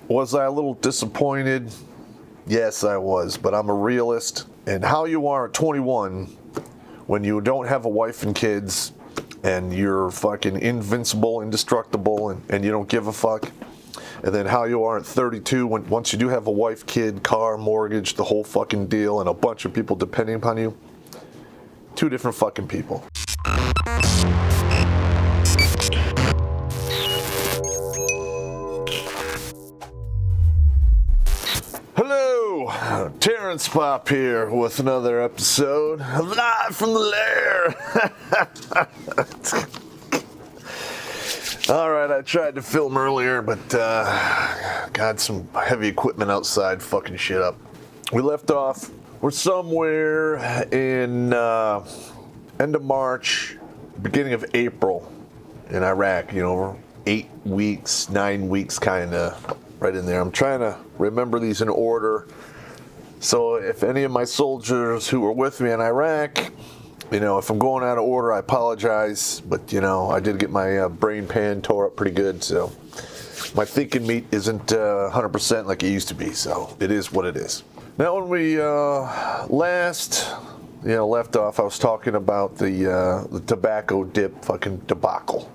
Was I a little disappointed? Yes, I was, but I'm a realist. And how you are at 21, when you don't have a wife and kids, and you're fucking invincible, indestructible, and you don't give a fuck. And then how you are at 32, once you do have a wife, kid, car, mortgage, the whole fucking deal, and a bunch of people depending upon you. Two different fucking people. Hello, Terrence Popp here with another episode of Live from the Lair. Alright, I tried to film earlier, but got some heavy equipment outside fucking shit up. We left off, we're somewhere in end of March, beginning of April in Iraq, 8 weeks, 9 weeks kind of right in there. I'm trying to remember these in order. So if any of my soldiers who were with me in Iraq, if I'm going out of order, I apologize. But, I did get my brain pan tore up pretty good. So my thinking meat isn't 100% like it used to be. So it is what it is. Now, when we last left off, I was talking about the tobacco dip fucking debacle.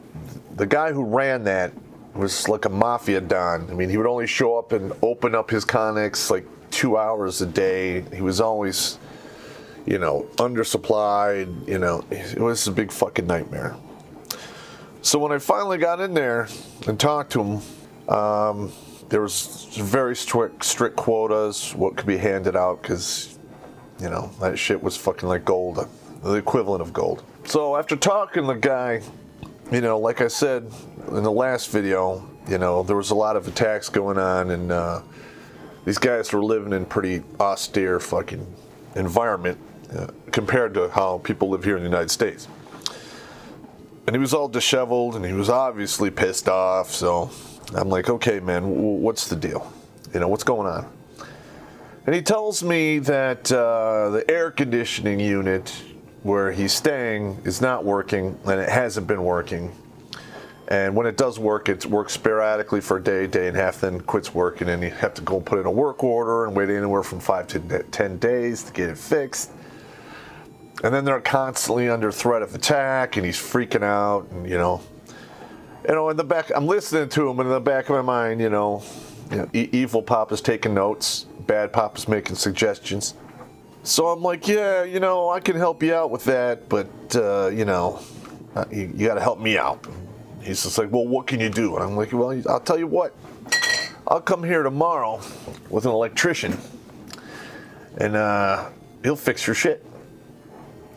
The guy who ran that was like a mafia don. I mean, he would only show up and open up his Connex like 2 hours a day. He was always, undersupplied. It was a big fucking nightmare. So when I finally got in there and talked to him, there was very strict quotas, what could be handed out, because, that shit was fucking like gold, the equivalent of gold. So after talking to the guy, like I said in the last video, there was a lot of attacks going on, and these guys were living in pretty austere fucking environment compared to how people live here in the United States. And he was all disheveled, and he was obviously pissed off, so I'm like, okay, man, what's the deal? What's going on? And he tells me that the air conditioning unit where he's staying is not working, and it hasn't been working. And when it does work, it works sporadically for a day and a half, then quits working, and you have to go put in a work order and wait anywhere from 5 to 10 days to get it fixed. And then they're constantly under threat of attack, and he's freaking out, and in the back, I'm listening to him, and in the back of my mind, evil Pop is taking notes, bad Pop is making suggestions. So I'm like, yeah, I can help you out with that, but, you got to help me out. He's just like, well, what can you do? And I'm like, well, I'll tell you what. I'll come here tomorrow with an electrician, and he'll fix your shit.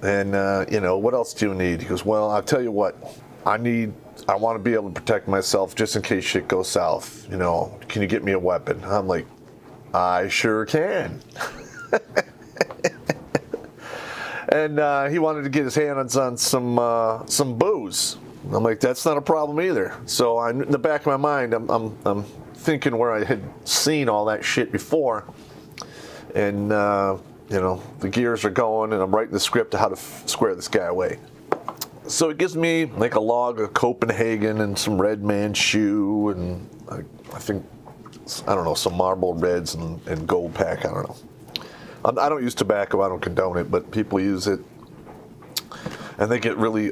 And, what else do you need? He goes, well, I'll tell you what. I want to be able to protect myself just in case shit goes south. Can you get me a weapon? I'm like, I sure can. And he wanted to get his hands on some booze. I'm like, that's not a problem either. So in the back of my mind, I'm thinking where I had seen all that shit before, and the gears are going, and I'm writing the script of how to square this guy away. So it gives me like a log of Copenhagen and some Red Man shoe, and I think, some Marlboro Reds and Gold Pack. I don't know. I don't use tobacco. I don't condone it, but people use it, and they get really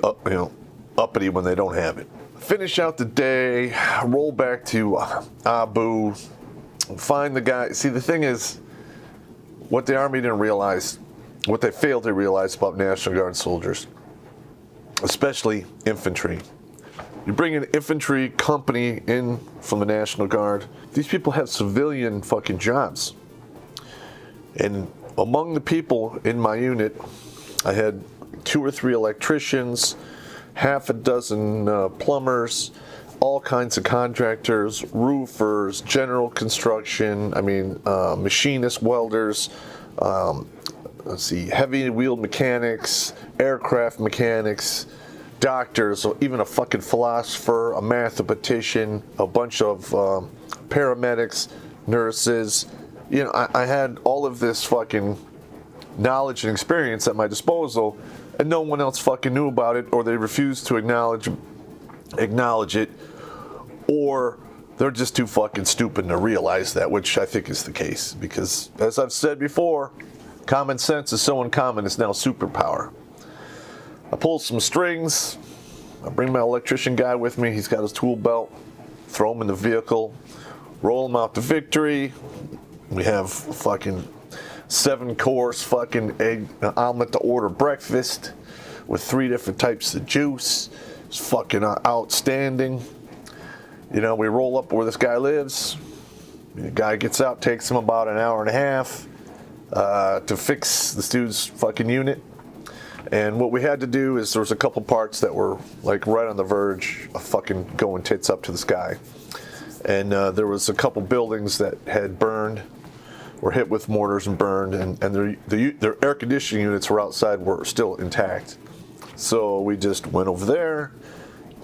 uppity when they don't have it. Finish out the day, roll back to Abu, find the guy. See, the thing is, what the Army didn't realize, what they failed to realize about National Guard soldiers, especially infantry. You bring an infantry company in from the National Guard, these people have civilian fucking jobs. And among the people in my unit, I had 2 or 3 electricians, half a dozen plumbers, all kinds of contractors, roofers, general construction, machinists, welders, heavy wheel mechanics, aircraft mechanics, doctors, even a fucking philosopher, a mathematician, a bunch of paramedics, nurses. I had all of this fucking knowledge and experience at my disposal, and no one else fucking knew about it, or they refused to acknowledge it, or they're just too fucking stupid to realize that, which I think is the case. Because, as I've said before, common sense is so uncommon, it's now superpower. I pull some strings. I bring my electrician guy with me. He's got his tool belt. Throw him in the vehicle. Roll him out to victory. We have fucking 7-course fucking egg omelet to order breakfast with 3 different types of juice. It's fucking outstanding. You know, we roll up where this guy lives. The guy gets out, takes him about an hour and a half to fix this dude's fucking unit. And what we had to do is there was a couple parts that were like right on the verge of fucking going tits up to the sky. And there was a couple buildings that had burned, were hit with mortars and burned, and their air conditioning units were outside, were still intact. So we just went over there,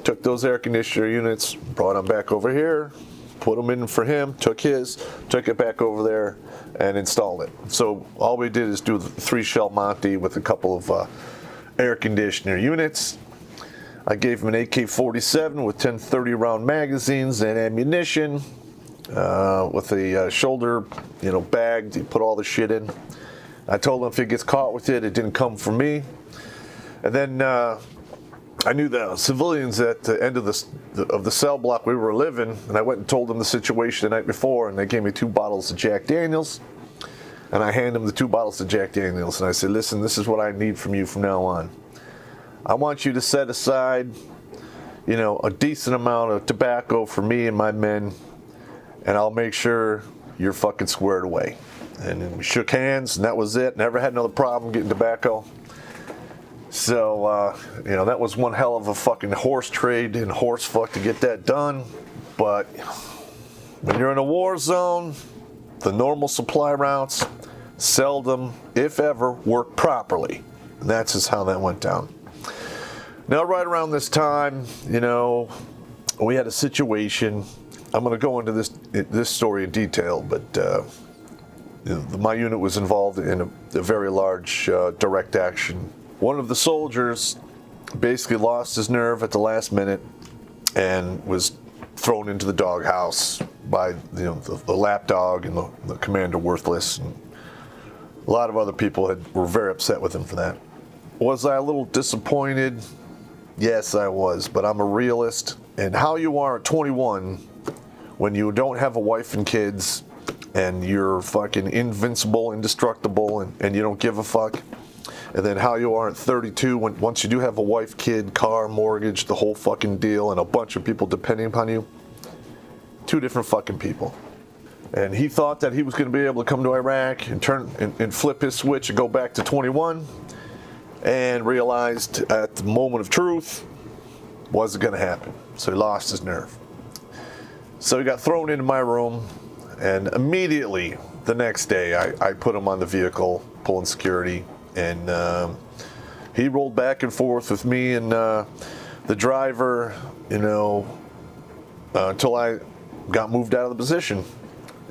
took those air conditioner units, brought them back over here, put them in for him, took it back over there, and installed it. So all we did is do the 3-shell Monty with a couple of air conditioner units. I gave him an AK-47 with 10 30-round magazines and ammunition, with a shoulder, bag to put all the shit in. I told him if he gets caught with it, it didn't come from me. And then I knew the civilians at the end of the cell block we were living, and I went and told them the situation the night before, and they gave me 2 bottles of Jack Daniels, and I handed them the 2 bottles of Jack Daniels, and I said, listen, this is what I need from you from now on. I want you to set aside, a decent amount of tobacco for me and my men, and I'll make sure you're fucking squared away. And then we shook hands, and that was it. Never had another problem getting tobacco. So, that was one hell of a fucking horse trade and horse fuck to get that done. But when you're in a war zone, the normal supply routes seldom, if ever, work properly. And that's just how that went down. Now, right around this time, we had a situation. I'm going to go into this story in detail, but my unit was involved in a very large direct action. One of the soldiers basically lost his nerve at the last minute and was thrown into the doghouse by the lapdog and the commander worthless. And a lot of other people were very upset with him for that. Was I a little disappointed? Yes, I was, but I'm a realist. And how you are at 21 when you don't have a wife and kids and you're fucking invincible, indestructible, and you don't give a fuck. And then how you are at 32 once you do have a wife, kid, car, mortgage, the whole fucking deal, and a bunch of people depending upon you. 2 different fucking people. And he thought that he was going to be able to come to Iraq and turn and flip his switch and go back to 21, and realized at the moment of truth wasn't going to happen. So he lost his nerve. So he got thrown into my room, and immediately the next day I put him on the vehicle, pulling security. And he rolled back and forth with me and the driver, until I got moved out of the position.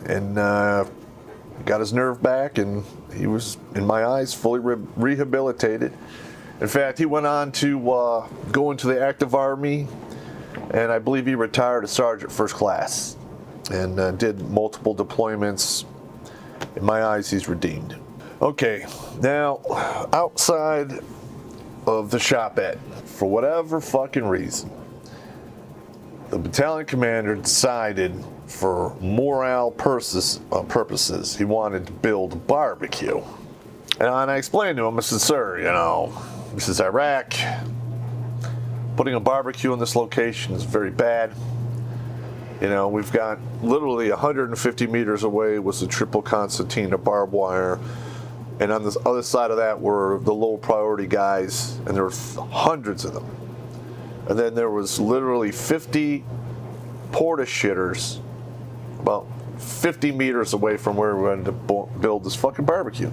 And got his nerve back, and he was, in my eyes, fully rehabilitated. In fact, he went on to go into the active army, and I believe he retired as Sergeant First Class and did multiple deployments. In my eyes, he's redeemed. Okay, now, outside of the shop-at, for whatever fucking reason, the battalion commander decided for morale purposes, he wanted to build a barbecue. And I explained to him, I said, sir, this is Iraq. Putting a barbecue in this location is very bad. We've got literally 150 meters away was the triple concertina barbed wire. And on the other side of that were the low priority guys, and there were hundreds of them. And then there was literally 50 porta shitters about 50 meters away from where we wanted to build this fucking barbecue.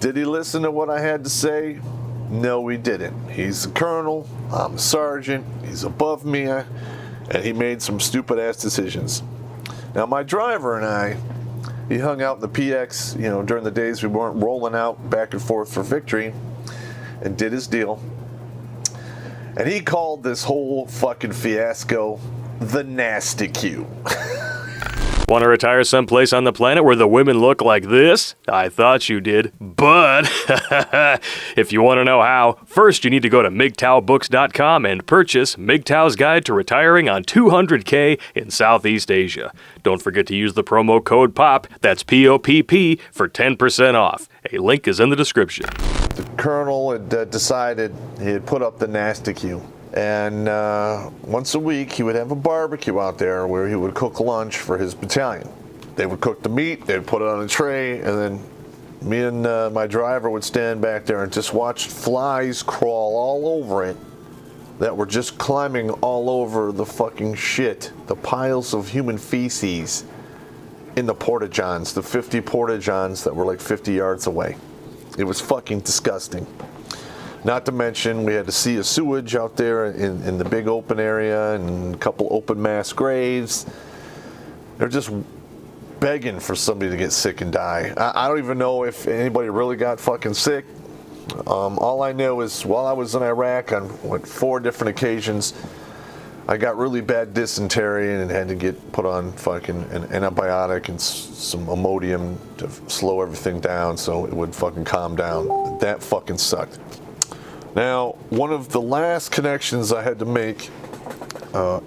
Did he listen to what I had to say? No, he didn't. He's a colonel, I'm a sergeant, he's above me, and he made some stupid ass decisions. Now my driver and I, he hung out in the PX, during the days we weren't rolling out back and forth for victory, and did his deal. And he called this whole fucking fiasco the nasty Q. Want to retire someplace on the planet where the women look like this? I thought you did. But if you want to know how, first you need to go to MGTOWbooks.com and purchase MGTOW's Guide to Retiring on 200K in Southeast Asia. Don't forget to use the promo code POPP, that's P-O-P-P, for 10% off. A link is in the description. The colonel had decided he had put up the nasty Q. And once a week, he would have a barbecue out there where he would cook lunch for his battalion. They would cook the meat, they'd put it on a tray, and then me and my driver would stand back there and just watch flies crawl all over it that were just climbing all over the fucking shit, the piles of human feces in the porta-johns, the 50 porta-johns that were like 50 yards away. It was fucking disgusting. Not to mention, we had to see a sewage out there in the big open area and a couple open mass graves. They're just begging for somebody to get sick and die. I don't even know if anybody really got fucking sick. All I know is while I was in Iraq on 4 different occasions, I got really bad dysentery and had to get put on fucking an antibiotic and some Imodium to slow everything down so it would fucking calm down. That fucking sucked. Now, one of the last connections I had to make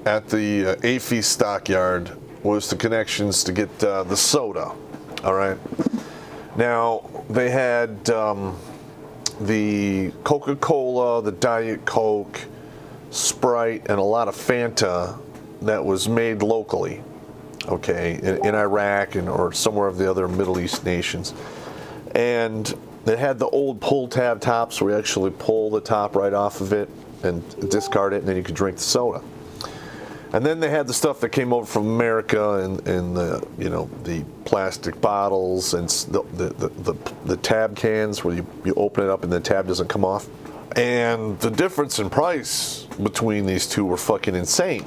at the AFI stockyard was the connections to get the soda, all right? Now, they had the Coca-Cola, the Diet Coke, Sprite, and a lot of Fanta that was made locally, okay, in Iraq or somewhere of the other Middle East nations. And they had the old pull tab tops where you actually pull the top right off of it and discard it, and then you could drink the soda. And then they had the stuff that came over from America and the, you know, the plastic bottles and the tab cans where you open it up and the tab doesn't come off. And the difference in price between these two were fucking insane.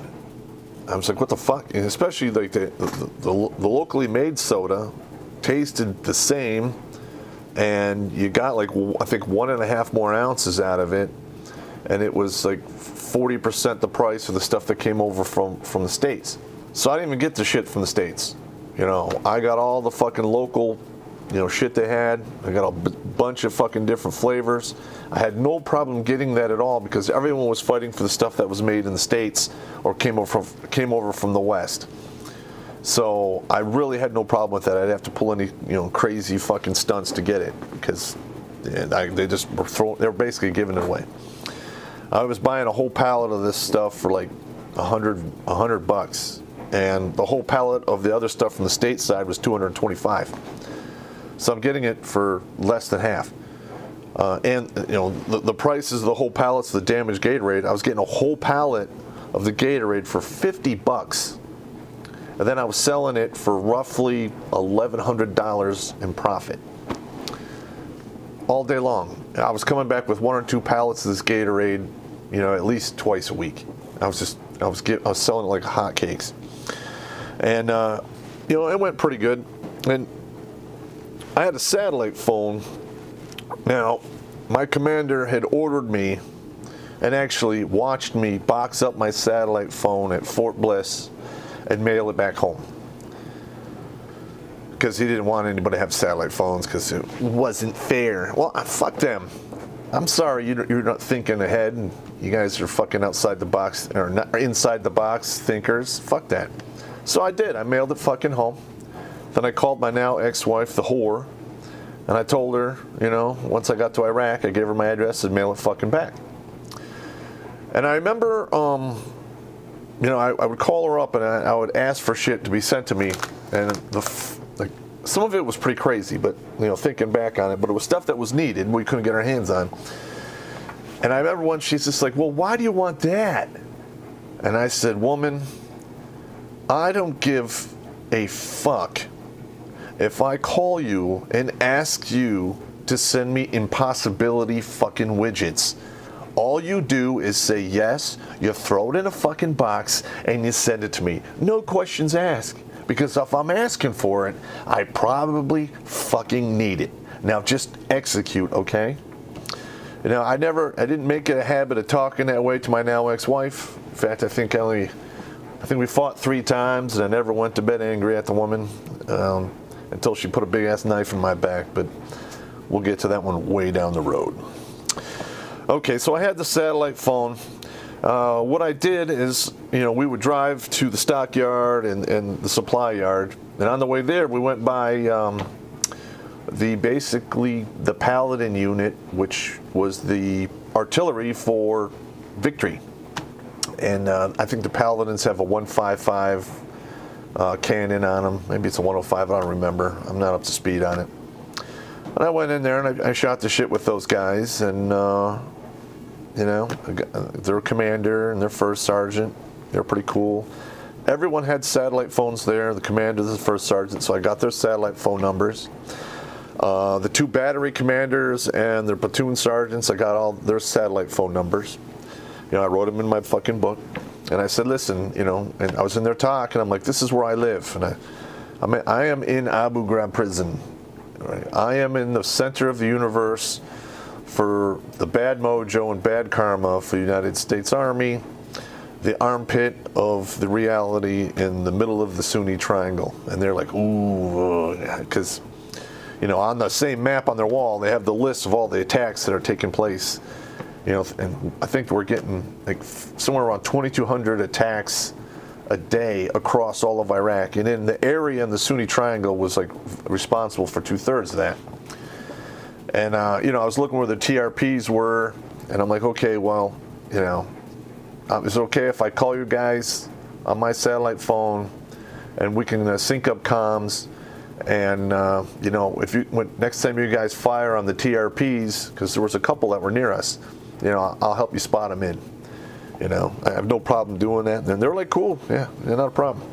I was like, what the fuck? And especially like the locally made soda tasted the same, and you got like, I think 1.5 more ounces out of it, and it was like 40% the price of the stuff that came over from the States. So I didn't even get the shit from the States. You know, I got all the fucking local, you know, shit they had. I got a bunch of fucking different flavors. I had no problem getting that at all because everyone was fighting for the stuff that was made in the States or came over from the West. So I really had no problem with that. I'd have to pull any, you know, crazy fucking stunts to get it because they just were they were basically giving it away. I was buying a whole pallet of this stuff for like $100, and the whole pallet of the other stuff from the state side was $225. So I'm getting it for less than half. And you know, the prices of the whole pallets of the damaged Gatorade, I was getting a whole pallet of the Gatorade for $50. And then I was selling it for roughly $1,100 in profit. All day long. I was coming back with 1 or 2 pallets of this Gatorade, you know, at least twice a week. I was selling it like hotcakes. And, you know, it went pretty good. And I had a satellite phone. Now, my commander had ordered me and actually watched me box up my satellite phone at Fort Bliss and mail it back home. Because he didn't want anybody to have satellite phones because it wasn't fair. Well, fuck them. I'm sorry you're not thinking ahead and you guys are fucking outside the box or not inside the box thinkers. Fuck that. So I did. I mailed it fucking home. Then I called my now ex-wife, the whore, and I told her, you know, once I got to Iraq, I gave her my address and mail it fucking back. And I remember, you know, I would call her up and I would ask for shit to be sent to me, and some of it was pretty crazy, but you know, thinking back on it, but it was stuff that was needed we couldn't get our hands on. And I remember once she's just like, well, why do you want that? And I said, woman, I don't give a fuck if I call you and ask you to send me impossibility fucking widgets. All you do is say yes, you throw it in a fucking box, and you send it to me. No questions asked. Because if I'm asking for it, I probably fucking need it. Now just execute, okay? You know, I didn't make it a habit of talking that way to my now ex-wife. In fact, I think I only I think we fought 3 times, and I never went to bed angry at the woman until she put a big-ass knife in my back, but we'll get to that one way down the road. Okay, so I had the satellite phone. What I did is, we would drive to the stockyard and the supply yard, and on the way there, we went by basically the Paladin unit, which was the artillery for Victory. And I think the Paladins have a 155 cannon on them. Maybe it's a 105, I don't remember. I'm not up to speed on it. And I went in there and I shot the shit with those guys, and their commander and their first sergeant, they're pretty cool. Everyone had satellite phones there. The commander, the first sergeant, so I got their satellite phone numbers. The 2 battery commanders and their platoon sergeants, I got all their satellite phone numbers. I wrote them in my fucking book, and I said, listen, and I was in there talking. I'm like, this is where I live, and I am in Abu Ghraib prison. Right? I am in the center of the universe for the bad mojo and bad karma for the United States Army, the armpit of the reality in the middle of the Sunni Triangle. And they're like, ooh, because, on the same map on their wall, they have the list of all the attacks that are taking place. And I think we're getting like somewhere around 2,200 attacks a day across all of Iraq. And in the area in the Sunni Triangle was like responsible for 2/3 of that. And, I was looking where the TRPs were, and I'm like, okay, well, is it okay if I call you guys on my satellite phone and we can sync up comms? And, next time you guys fire on the TRPs, because there was a couple that were near us, I'll help you spot them in. I have no problem doing that. And they're like, cool, yeah, not a problem.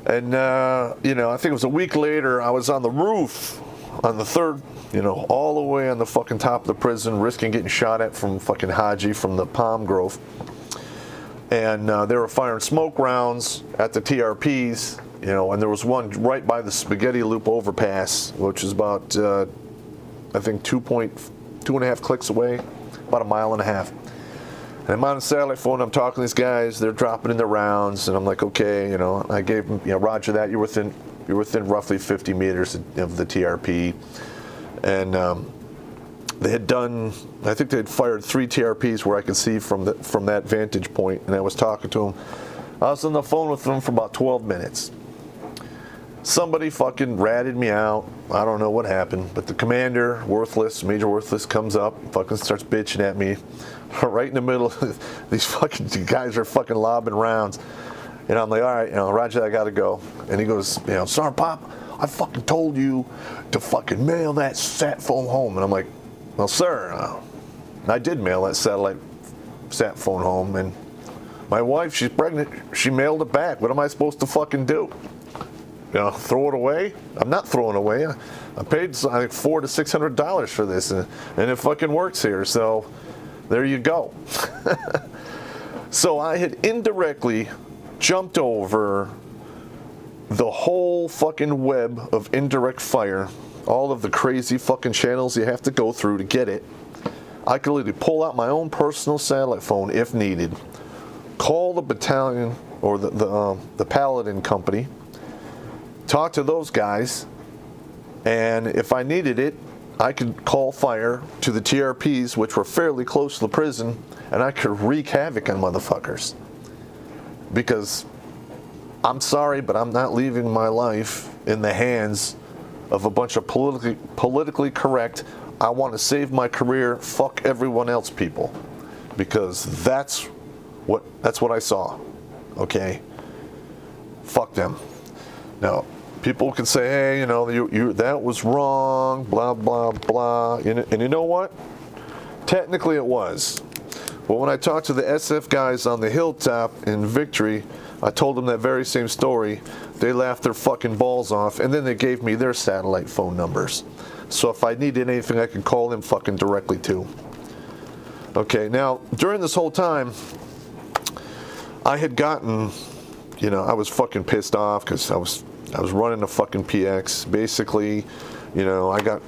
And, I think it was a week later, I was on the roof on the 3rd, all the way on the fucking top of the prison, risking getting shot at from fucking Haji from the palm grove. And they were firing smoke rounds at the TRPs, and there was one right by the Spaghetti Loop overpass, which is about, I think, 2.5 clicks away, about 1.5 miles. And I'm on the satellite phone, I'm talking to these guys, they're dropping in their rounds, and I'm like, okay, I gave them, roger that, you're within roughly 50 meters of the TRP. And they had done, I think they had fired 3 TRPs where I could see from that vantage point, and I was talking to them. I was on the phone with them for about 12 minutes. Somebody fucking ratted me out. I don't know what happened, but the commander, Major Worthless, comes up, fucking starts bitching at me right in the middle. These fucking guys are fucking lobbing rounds. And I'm like, all right, roger, I gotta go. And he goes, Sergeant Popp, I fucking told you to fucking mail that sat phone home. And I'm like, well, sir, I did mail that satellite sat phone home. And my wife, she's pregnant. She mailed it back. What am I supposed to fucking do? Throw it away? I'm not throwing it away. I paid, I think, $400 to $600 for this, and it fucking works here. So there you go. So I had indirectly jumped over the whole fucking web of indirect fire, all of the crazy fucking channels you have to go through to get it. I could literally pull out my own personal satellite phone if needed, call the battalion or the Paladin company, talk to those guys, and if I needed it, I could call fire to the TRPs, which were fairly close to the prison, and I could wreak havoc on motherfuckers. Because I'm sorry, but I'm not leaving my life in the hands of a bunch of politically correct, I want to save my career, fuck everyone else people. Because that's what I saw. Okay? Fuck them. Now, people can say, hey, you that was wrong, blah, blah, blah. And you know what? Technically it was. But when I talked to the SF guys on the hilltop in Victory, I told them that very same story. They laughed their fucking balls off, and then they gave me their satellite phone numbers. So if I needed anything, I could call them fucking directly too. Okay, now, during this whole time, I had gotten, I was fucking pissed off because I was running a fucking PX. Basically, I got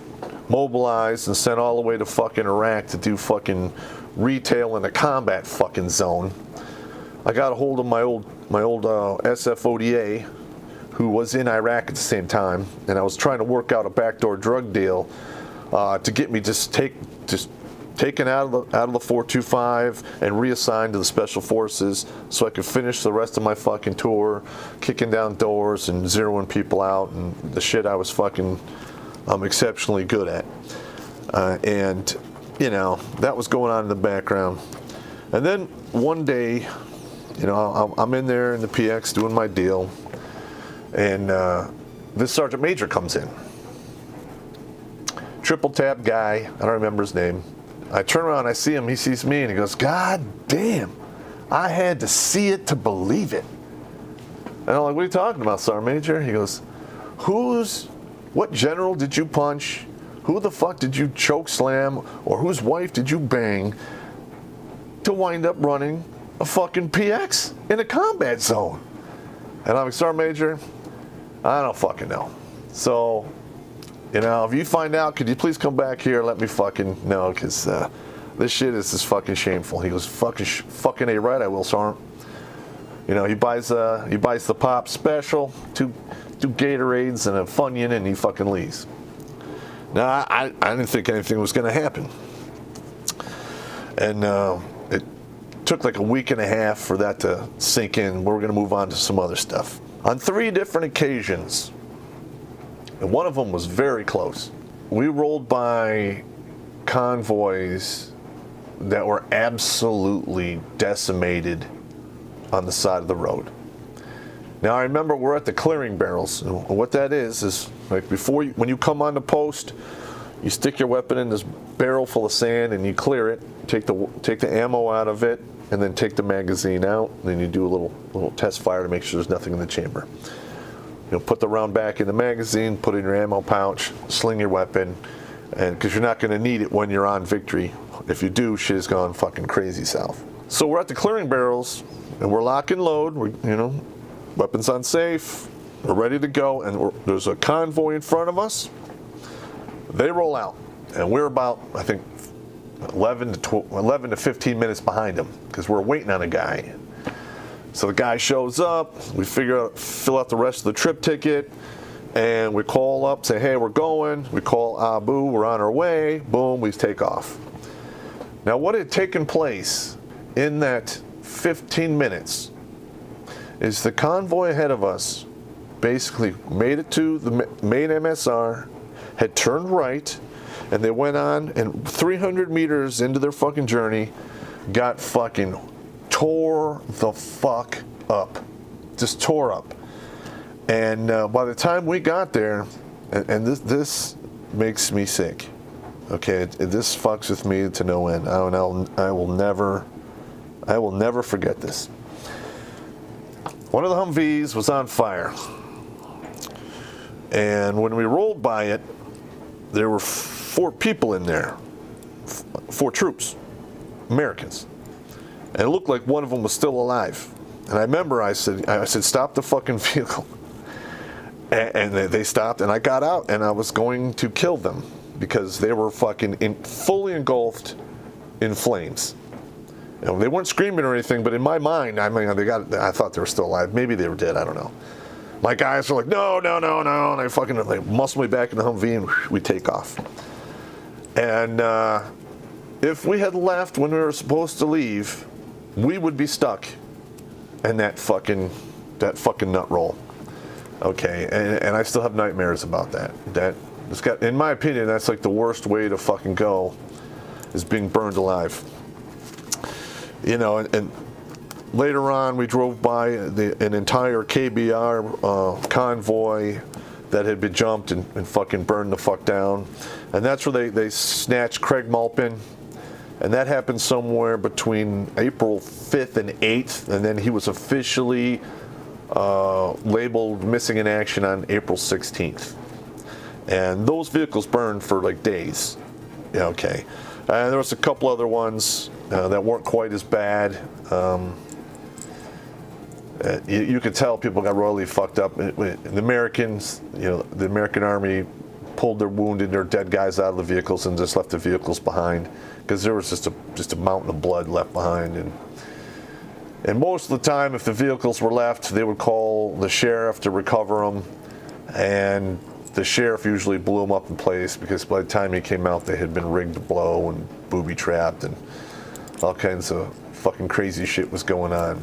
mobilized and sent all the way to fucking Iraq to do fucking retail in a combat fucking zone. I got a hold of my my old SFODA, who was in Iraq at the same time, and I was trying to work out a backdoor drug deal to get me just taken out of the 425 and reassigned to the Special Forces so I could finish the rest of my fucking tour, kicking down doors and zeroing people out and the shit I was fucking exceptionally good at. And, you know, that was going on in the background. And then one day, you know, I'm in there in the PX doing my deal, and this Sergeant Major comes in. Triple tap guy, I don't remember his name. I turn around, I see him, he sees me, and he goes, "God damn, I had to see it to believe it." And I'm like, "What are you talking about, Sergeant Major?" He goes, "What general did you punch? Who the fuck did you choke slam? Or whose wife did you bang to wind up running a fucking PX in a combat zone?" And I'm like, "Sergeant Major, I don't fucking know. So, you know, if you find out, could you please come back here and let me fucking know, because this shit is just fucking shameful." He goes, fucking A right, I will, Sergeant." You know, he buys the Popp special, two Gatorades and a Funyun, and he fucking leaves. Now, I didn't think anything was going to happen. And it took like a week and a half for that to sink in. We're going to move on to some other stuff. On 3 different occasions, and one of them was very close, we rolled by convoys that were absolutely decimated on the side of the road. Now, I remember we're at the clearing barrels. And what that is like when you come on the post, you stick your weapon in this barrel full of sand and you clear it, take the ammo out of it, and then take the magazine out. And then you do a little test fire to make sure there's nothing in the chamber. You know, put the round back in the magazine, put it in your ammo pouch, sling your weapon, and because you're not going to need it when you're on victory. If you do, shit has gone fucking crazy south. So we're at the clearing barrels, and we're lock and load. Weapons on safe. We're ready to go, and there's a convoy in front of us. They roll out, and we're about, I think, 11 to 15 minutes behind them because we're waiting on a guy. So the guy shows up. We fill out the rest of the trip ticket, and we call up, say, "Hey, we're going." We call Abu. We're on our way. Boom, we take off. Now, what had taken place in that 15 minutes is the convoy ahead of us basically made it to the main MSR, had turned right, and they went on, and 300 meters into their fucking journey, got fucking tore the fuck up. Just tore up. And by the time we got there, and this makes me sick. Okay, this fucks with me to no end. I will never forget this. One of the Humvees was on fire. And when we rolled by it, there were 4 people in there. 4 troops, Americans. And it looked like one of them was still alive. And I remember I said, "Stop the fucking vehicle." And they stopped, and I got out, and I was going to kill them because they were fucking fully engulfed in flames. You know, they weren't screaming or anything, but in my mind, I thought they were still alive. Maybe they were dead, I don't know. My guys were like, no, and I fucking muscle me back in the Humvee, and we take off. And if we had left when we were supposed to leave, we would be stuck in that fucking nut roll. Okay, and I still have nightmares about that. In my opinion, that's like the worst way to fucking go, is being burned alive. You know, and later on, we drove by an entire KBR convoy that had been jumped and fucking burned the fuck down. And that's where they snatched Craig Malpin. And that happened somewhere between April 5th and 8th. And then he was officially labeled missing in action on April 16th. And those vehicles burned for like days. Yeah, okay. And there was a couple other ones that weren't quite as bad. You could tell people got royally fucked up. The Americans, the American Army pulled their wounded, their dead guys out of the vehicles and just left the vehicles behind because there was just a mountain of blood left behind. And And most of the time, if the vehicles were left, they would call the sheriff to recover them. And the sheriff usually blew them up in place because by the time he came out, they had been rigged to blow and booby-trapped and all kinds of fucking crazy shit was going on.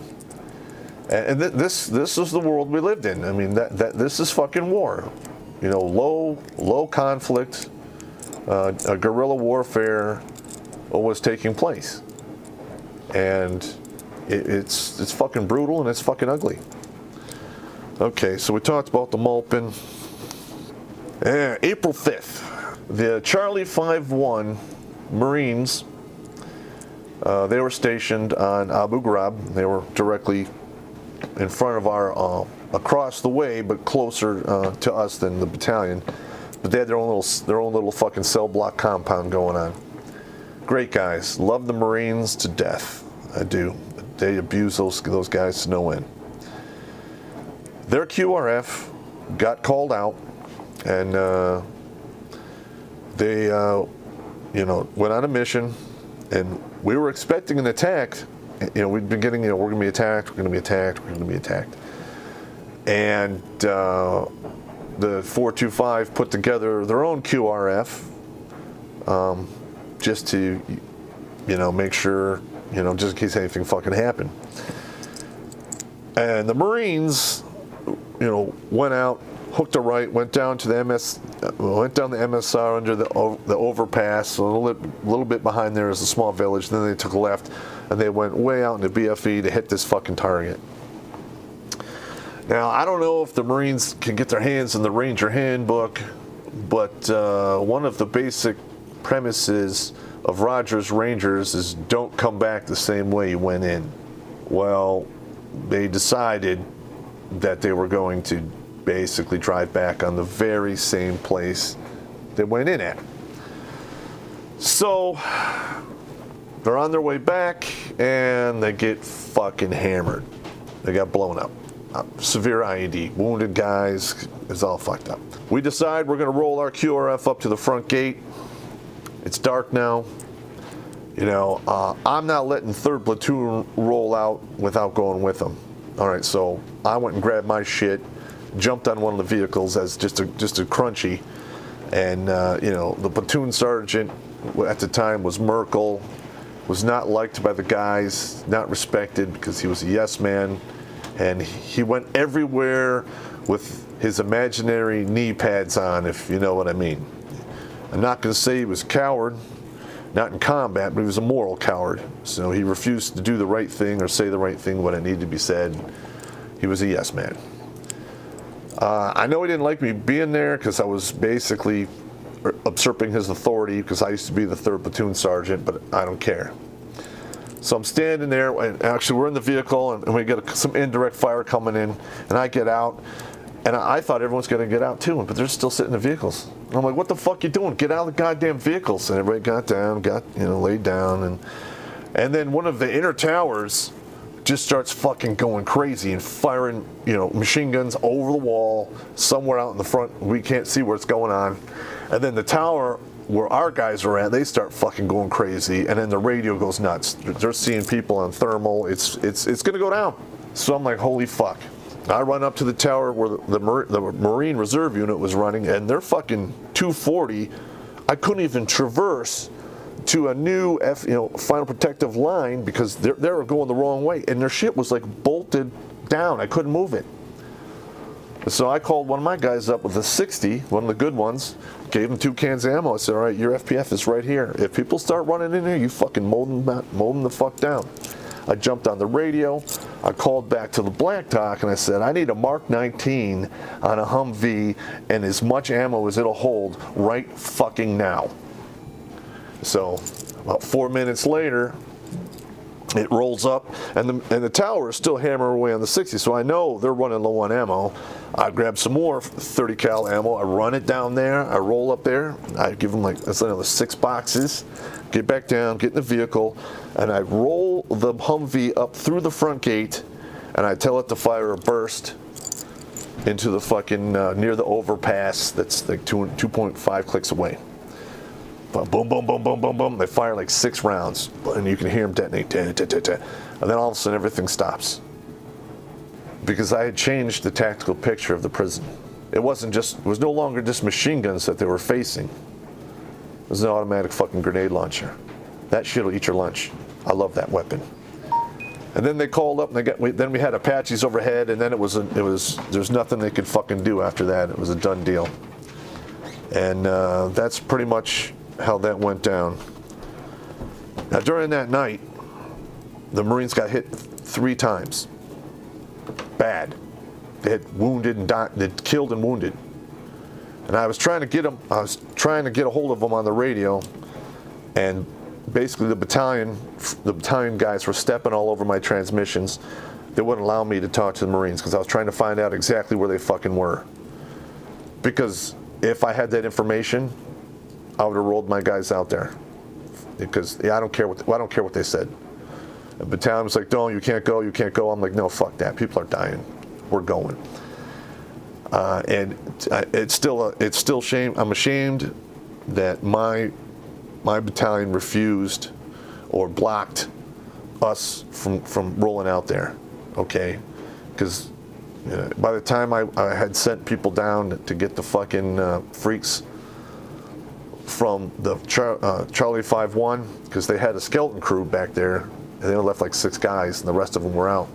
And this is the world we lived in. I mean, this is fucking war. You know, low conflict, a guerrilla warfare was taking place. And it's fucking brutal and it's fucking ugly. Okay, so we talked about the Mulpin. April 5th, the Charlie 5-1 Marines, they were stationed on Abu Ghraib. They were directly in front of our, across the way, but closer to us than the battalion. But they had their own little fucking cell block compound going on. Great guys. Love the Marines to death. I do. They abuse those guys to no end. Their QRF got called out, and they, went on a mission, and we were expecting an attack. You know, we'd been getting, we're going to be attacked, we're going to be attacked, we're going to be attacked. And the 425 put together their own QRF just to, make sure, just in case anything fucking happened. And the Marines, went out, hooked a right, went down to the MSR under the overpass. A little bit behind there is a small village. Then they took a left, and they went way out into BFE to hit this fucking target. Now, I don't know if the Marines can get their hands on the Ranger Handbook, but one of the basic premises of Rogers Rangers is don't come back the same way you went in. Well, they decided that they were going to basically drive back on the very same place they went in at. So they're on their way back and they get fucking hammered. They got blown up. Severe IED, wounded guys, it's all fucked up. We decide we're going to roll our QRF up to the front gate. It's dark now. I'm not letting 3rd Platoon roll out without going with them. All right, so I went and grabbed my shit, jumped on one of the vehicles as just a crunchy, and the platoon sergeant at the time was Merkel, was not liked by the guys, not respected because he was a yes man, and he went everywhere with his imaginary knee pads on, if you know what I mean. I'm not going to say he was a coward, not in combat, but he was a moral coward. So he refused to do the right thing or say the right thing when it needed to be said. He was a yes man. I know he didn't like me being there because I was basically usurping his authority because I used to be the 3rd Platoon Sergeant, but I don't care. So I'm standing there, and actually we're in the vehicle, and we get some indirect fire coming in, and I get out, and I thought everyone's going to get out too, but they're still sitting in the vehicles. And I'm like, what the fuck you doing? Get out of the goddamn vehicles. And everybody got down, laid down, and then one of the inner towers just starts fucking going crazy and firing, machine guns over the wall, somewhere out in the front. We can't see where it's going on. And then the tower where our guys are at, they start fucking going crazy, and then the radio goes nuts. They're seeing people on thermal. It's gonna go down. So I'm like, holy fuck. I run up to the tower where the Marine Reserve unit was running, and they're fucking 240. I couldn't even traverse to a new final protective line because they were going the wrong way, and their shit was like bolted down. I couldn't move it. So I called one of my guys up with a 60, one of the good ones, gave him 2 cans of ammo. I said, all right, your FPF is right here. If people start running in here, you fucking mow them the fuck down. I jumped on the radio. I called back to the Black Talk and I said, I need a Mark 19 on a Humvee and as much ammo as it'll hold right fucking now. So about 4 minutes later, it rolls up, and the tower is still hammering away on the 60, so I know they're running low on ammo. I grab some more 30 cal ammo, I run it down there, I roll up there, I give them like another 6 boxes, get back down, get in the vehicle, and I roll the Humvee up through the front gate, and I tell it to fire a burst into the fucking, near the overpass that's like 2.5 clicks away. Boom, boom, boom, boom, boom, boom. They fire like 6 rounds, and you can hear them detonate. And then all of a sudden everything stops. Because I had changed the tactical picture of the prison. It was no longer just machine guns that they were facing. It was an automatic fucking grenade launcher. That shit will eat your lunch. I love that weapon. And then they called up, and then we had Apaches overhead, and then there's nothing they could fucking do after that. It was a done deal. And that's pretty much how that went down. Now during that night, the Marines got hit 3 times. Bad. They had wounded and died. They'd killed and wounded. And I was trying to get them. I was trying to get a hold of them on the radio, and basically the battalion guys were stepping all over my transmissions. They wouldn't allow me to talk to the Marines because I was trying to find out exactly where they fucking were. Because if I had that information, I would have rolled my guys out there. Because I don't care what they said. The battalion was like, "No, you can't go. You can't go." I'm like, "No, fuck that. People are dying. We're going." And it's still shame. I'm ashamed that my battalion refused or blocked us from rolling out there. Okay, because by the time I had sent people down to get the fucking freaks from the Charlie 5-1, because they had a skeleton crew back there, and they only left like 6 guys, and the rest of them were out.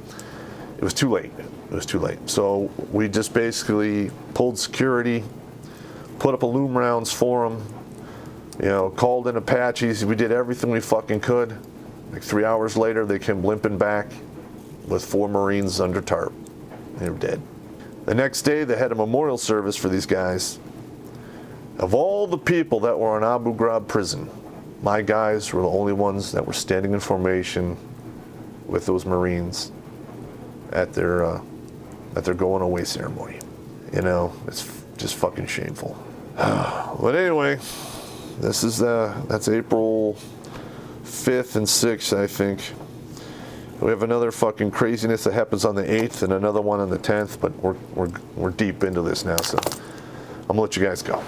It was too late. So we just basically pulled security, put up loom rounds for them, called in Apaches. We did everything we fucking could. Like 3 hours later, they came limping back with 4 Marines under tarp. They were dead. The next day, they had a memorial service for these guys. Of all the people that were in Abu Ghraib prison, my guys were the only ones that were standing in formation with those Marines at their going away ceremony. It's just fucking shameful. But anyway, that's April 5th and 6th, I think. We have another fucking craziness that happens on the 8th and another one on the 10th, but we're deep into this now, so I'm gonna let you guys go.